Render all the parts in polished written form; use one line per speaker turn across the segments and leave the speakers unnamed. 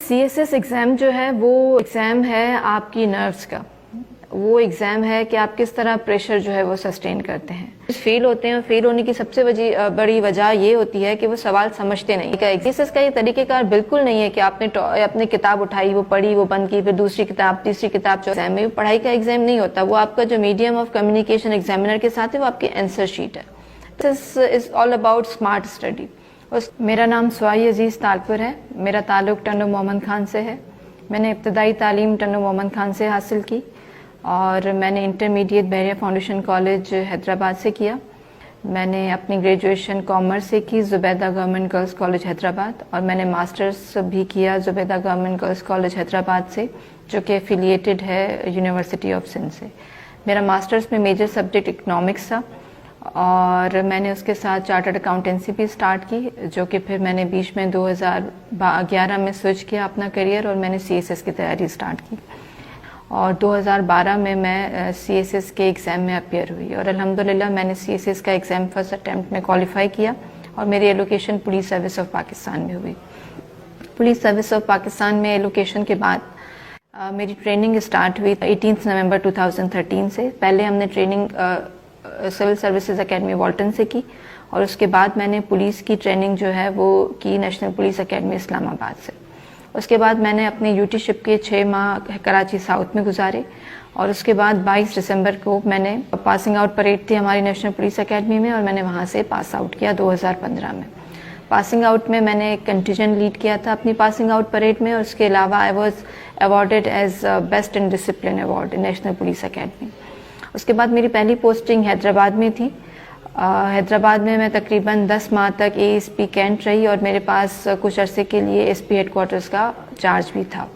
CSS exam जो है वो एग्ज़ाम है आपकी नर्व्स का, वो एग्ज़ाम है कि आप किस तरह प्रेशर जो है वो सस्टेन करते हैं। फेल होते हैं और फेल होने की सबसे बड़ी वजह ये होती है कि वो सवाल समझते नहीं। CSS का ये तरीक़ेकार बिल्कुल नहीं है कि आपने अपनी किताब उठाई, वो पढ़ी, वो बंद की, फिर दूसरी किताब, तीसरी किताब। जो एग्ज़ाम है वो पढ़ाई का एग्ज़ाम नहीं होता, वो आपका जो मीडियम ऑफ कम्युनिकेशन एग्जामिनर के साथ है वो आपकी आंसर शीट है। This is all about smart study. मेरा नाम स्वाई अजीज़ तालपुर है। मेरा ताल्लुक़ टन्नू मोहम्मद खान से है। मैंने इब्तदाई तालीम टन्नू मोहम्मद खान से हासिल की और मैंने इंटरमीडिएट बहरिया फाउंडेशन कॉलेज हैदराबाद से किया। मैंने अपनी ग्रेजुएशन कॉमर्स से की Zubaida government girls college Hyderabad, और मैंने मास्टर्स भी किया Zubaida government girls college Hyderabad से, जो कि एफिलिएटेड है यूनिवर्सिटी ऑफ सिंध से। मेरा मास्टर्स में मेजर सब्जेक्ट इकनॉमिक्स था और मैंने उसके साथ चार्टर्ड अकाउंटेंसी भी स्टार्ट की, जो कि फिर मैंने बीच में 2011 में स्विच किया अपना करियर और मैंने CSS की तैयारी स्टार्ट की। और 2012 में मैं CSS के एग्ज़ाम में अपीयर हुई और अल्हम्दुलिल्लाह मैंने CSS का एग्ज़ाम फर्स्ट अटैम्प्ट में क्वालिफाई किया और मेरी allocation police service of Pakistan में हुई। पुलिस सर्विस ऑफ पाकिस्तान में एलोकेशन के बाद मेरी ट्रेनिंग स्टार्ट हुई 18 नवंबर 2013 से। पहले हमने training civil services academy Walton से की और उसके बाद मैंने पुलिस की ट्रेनिंग जो है वो की नेशनल पुलिस एकेडमी इस्लामाबाद से। उसके बाद मैंने अपने यूटीशिप के 6 माह कराची साउथ में गुजारे और उसके बाद 22 दिसंबर को मैंने पासिंग आउट परेड थी हमारी नेशनल पुलिस एकेडमी में और मैंने वहाँ से पास आउट किया 2015 में। पासिंग आउट में मैंने कंटिजेंट लीड किया था अपनी पासिंग आउट परेड में और उसके अलावा I was awarded as best in discipline award national police academy. उसके बाद मेरी पहली पोस्टिंग हैदराबाद में थी। हैदराबाद में मैं तकरीबन 10 माह तक ASP कैंट रही और मेरे पास कुछ अरसे के लिए SP हेडक्वार्टर्स का चार्ज भी था।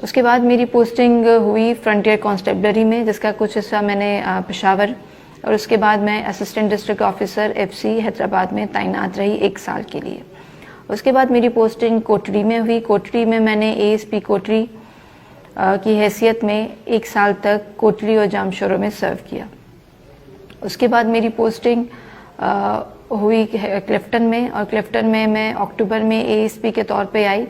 उसके बाद मेरी पोस्टिंग हुई फ्रंटियर कांस्टेबलरी में, जिसका कुछ हिस्सा मैंने पेशावर, और उसके बाद मैं assistant district officer FC Hyderabad में तैनात रही 1 साल के लिए। उसके बाद मेरी पोस्टिंग कोटड़ी में हुई। कोटड़ी में मैंने ASP कोटड़ी की हैसियत में 1 साल तक कोटड़ी और जामशोरों में सर्व किया। उसके बाद मेरी पोस्टिंग हुई क्लिफ्टन में और क्लिफ्टन में मैं अक्टूबर में ASP के तौर पे आई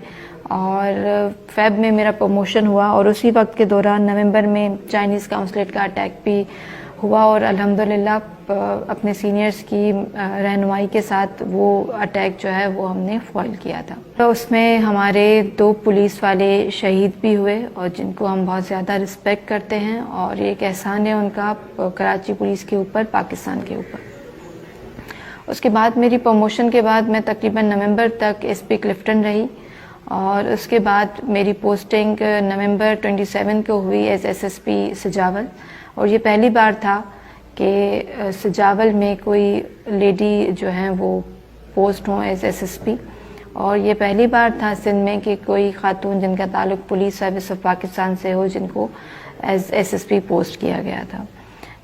और फेब में मेरा प्रमोशन हुआ और उसी वक्त के दौरान नवंबर में चाइनीज़ काउंसलेट का अटैक भी हुआ और अल्हम्दुलिल्लाह अपने सीनियर्स की रहनुमाई के साथ वो अटैक जो है वो हमने फॉइल किया था। तो उसमें हमारे 2 पुलिस वाले शहीद भी हुए और जिनको हम बहुत ज़्यादा रिस्पेक्ट करते हैं और ये एक एहसान है उनका कराची पुलिस के ऊपर, पाकिस्तान के ऊपर। उसके बाद मेरी प्रमोशन के बाद मैं तकरीबन नवंबर तक SP क्लिफ्टन रही और उसके बाद मेरी पोस्टिंग नवंबर 27 को हुई एज SSP सजावल। और ये पहली बार था कि सजावल में कोई लेडी जो है वो पोस्ट हों एज SSP, और ये पहली बार था सिंध में कि कोई खातून जिनका ताल्लुक़ पुलिस सर्विस ऑफ पाकिस्तान से हो जिनको एज SSP पोस्ट किया गया था।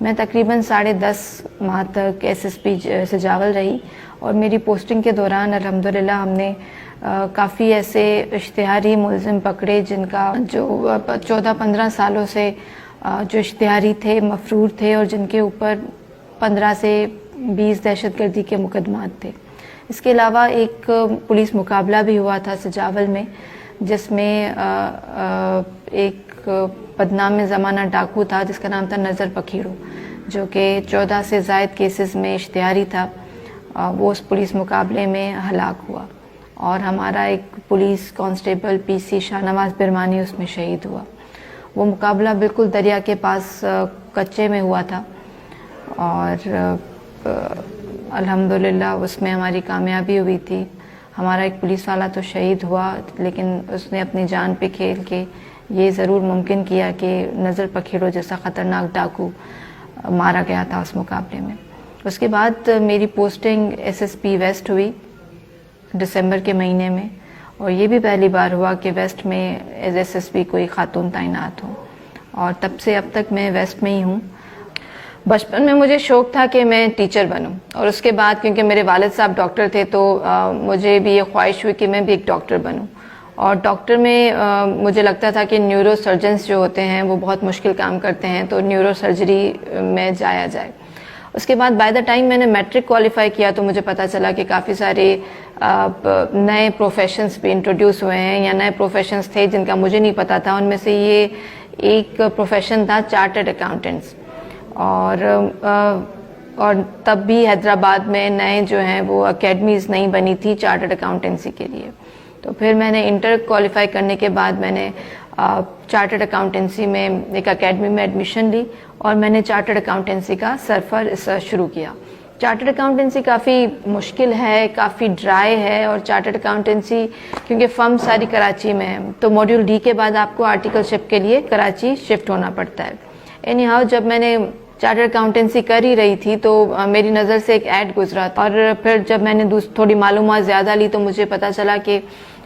मैं तकरीबन 10.5 माह तक SSP सजावल रही और मेरी पोस्टिंग के दौरान अल्हम्दुलिल्लाह हमने काफ़ी ऐसे इश्तिहारी मुलजिम पकड़े जिनका जो 14-15 सालों से जो इश्तिहारी थे, मफरूर थे और जिनके ऊपर 15 से 20 दहशतगर्दी के मुकदमात थे। इसके अलावा एक पुलिस मुकाबला भी हुआ था सजावल में, जिसमें एक बदनाम ज़माना डाकू था जिसका नाम था नज़र पखीड़ो, जो कि 14 से ज़ायद केसेस में इश्तिहारी था। वो उस पुलिस मुकाबले में हलाक हुआ और हमारा एक police constable PC Shahnawaz Virmani उसमें शहीद हुआ। वो मुकाबला बिल्कुल दरिया के पास कच्चे में हुआ था और अल्हम्दुलिल्लाह उसमें हमारी कामयाबी हुई थी। हमारा एक पुलिस वाला तो शहीद हुआ लेकिन उसने अपनी जान पे खेल के ये ज़रूर मुमकिन किया कि नज़र पखीड़ो जैसा ख़तरनाक डाकू मारा गया था उस मुकाबले में। उसके बाद मेरी पोस्टिंग SSP वेस्ट हुई दिसंबर के महीने में और ये भी पहली बार हुआ कि वेस्ट में एज SSP कोई खातून तैनात हो और तब से अब तक मैं वेस्ट में ही हूँ। बचपन में मुझे शौक़ था कि मैं टीचर बनूं और उसके बाद क्योंकि मेरे वालिद साहब डॉक्टर थे तो मुझे भी ये ख्वाहिश हुई कि मैं भी एक डॉक्टर बनूं। और डॉक्टर में मुझे लगता था कि न्यूरो सर्जन्स जो होते हैं वो बहुत मुश्किल काम करते हैं, तो न्यूरो सर्जरी में जाया जाए। उसके बाद बाय द टाइम मैंने मैट्रिक क्वालिफाई किया तो मुझे पता चला कि काफ़ी सारे نئے پروفیشنز بھی انٹروڈیوس ہوئے ہیں یا نئے پروفیشنز تھے جن کا مجھے نہیں پتا تھا. ان میں سے یہ ایک پروفیشن تھا چارٹرڈ اکاؤنٹنٹس, اور تب بھی حیدرآباد میں نئے جو ہیں وہ اکیڈمیز نہیں بنی تھی چارٹرڈ اکاؤنٹنسی کے لیے. تو پھر میں نے انٹر کوالیفائی کرنے کے بعد میں نے چارٹرڈ اکاؤنٹنسی میں ایک اکیڈمی میں ایڈمیشن لی اور میں نے چارٹرڈ اکاؤنٹنسی کا سفر شروع کیا. چارٹرڈ اکاؤنٹنسی کافی مشکل ہے, کافی ڈرائی ہے, اور چارٹرڈ اکاؤنٹنسی کیونکہ فرم ساری کراچی میں ہے تو ماڈیول ڈی کے بعد آپ کو آرٹیکل شپ کے لیے کراچی شفٹ ہونا پڑتا ہے. اینی ہاؤ جب میں نے چارٹرڈ اکاؤنٹنسی کر ہی رہی تھی تو میری نظر سے ایک ایڈ گزرا, اور پھر جب میں نے تھوڑی معلومات زیادہ لی تو مجھے پتہ چلا کہ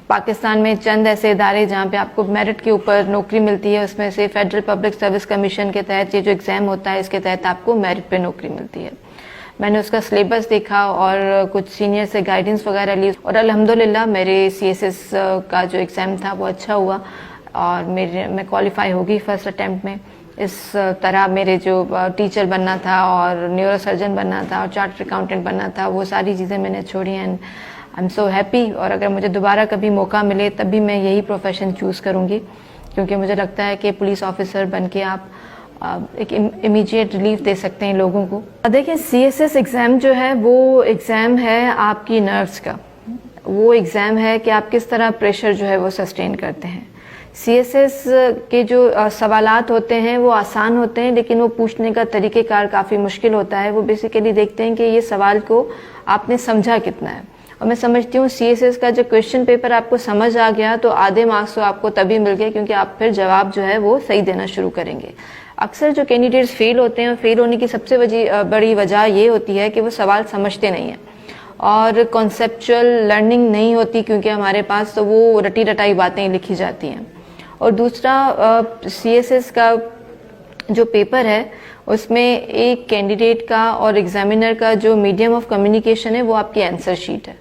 پاکستان میں چند ایسے ادارے جہاں پہ آپ کو میرٹ کے اوپر نوکری ملتی ہے, اس میں سے فیڈرل پبلک سروس کمیشن کے تحت یہ جو ایگزام ہوتا ہے اس کے تحت آپ کو میرٹ پہ نوکری ملتی ہے. میں نے اس کا سلیبس دیکھا اور کچھ سینئر سے گائیڈنس وغیرہ لی, اور الحمدللہ میرے CSS کا جو ایگزام تھا وہ اچھا ہوا اور میں کوالیفائی ہو گئی فرسٹ اٹیمپٹ میں. اس طرح میرے جو ٹیچر بننا تھا اور نیورو سرجن بننا تھا اور چارٹرڈ اکاؤنٹنٹ بننا تھا وہ ساری چیزیں میں نے چھوڑی, and I am so happy. اور اگر مجھے دوبارہ کبھی موقع ملے تب بھی میں یہی پروفیشن چوز کروں گی, کیونکہ مجھے لگتا ہے کہ پولیس آفیسر بن کے آپ ایک امیجیٹ ریلیف دے سکتے ہیں لوگوں کو. دیکھیں CSS ایگزام جو ہے وہ ایگزام ہے آپ کی نروس کا, وہ ایگزام ہے کہ آپ کس طرح پریشر جو ہے وہ سسٹین کرتے ہیں. CSS کے جو سوالات ہوتے ہیں وہ آسان ہوتے ہیں لیکن وہ پوچھنے کا طریقہ کار کافی مشکل ہوتا ہے. وہ بیسیکلی دیکھتے ہیں کہ یہ سوال کو آپ نے سمجھا کتنا ہے, اور میں سمجھتی ہوں CSS کا جو کویشچن پیپر آپ کو سمجھ آ گیا تو آدھے مارکس تو آپ کو تبھی مل گئے کیونکہ آپ پھر جواب جو ہے وہ صحیح دینا شروع کریں گے. اکثر جو کینڈیڈیٹس فیل ہوتے ہیں, فیل ہونے کی سب سے بڑی وجہ یہ ہوتی ہے کہ وہ سوال سمجھتے نہیں ہیں اور کانسیپچول لرننگ نہیں ہوتی, کیونکہ ہمارے پاس تو وہ رٹی رٹائی باتیں لکھی جاتی ہیں. اور دوسرا CSS کا جو پیپر ہے اس میں ایک کینڈیڈیٹ کا اور ایگزامینر کا جو میڈیم آف کمیونیکیشن ہے وہ آپ کی آنسر شیٹ ہے.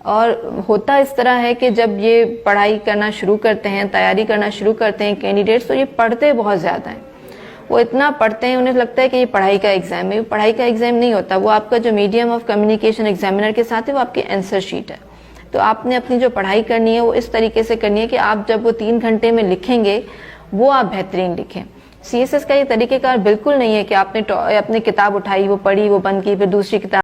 اور ہوتا اس طرح ہے کہ جب یہ پڑھائی کرنا شروع کرتے ہیں, تیاری کرنا شروع کرتے ہیں کینڈیڈیٹس, تو یہ پڑھتے بہت زیادہ ہیں. وہ اتنا پڑھتے ہیں انہیں لگتا ہے کہ یہ پڑھائی کا ایگزام ہے. پڑھائی کا ایگزام نہیں ہوتا, وہ آپ کا جو میڈیم آف کمیونیکیشن ایگزامینر کے ساتھ ہے وہ آپ کی آنسر شیٹ ہے. تو آپ نے اپنی جو پڑھائی کرنی ہے وہ اس طریقے سے کرنی ہے کہ آپ جب وہ 3 گھنٹے میں لکھیں گے وہ آپ بہترین لکھیں. CSS کا یہ طریقہ کار بالکل نہیں ہے کہ آپ نے اپنی کتاب اٹھائی, وہ پڑھی, وہ بند کی, پھر دوسری کتاب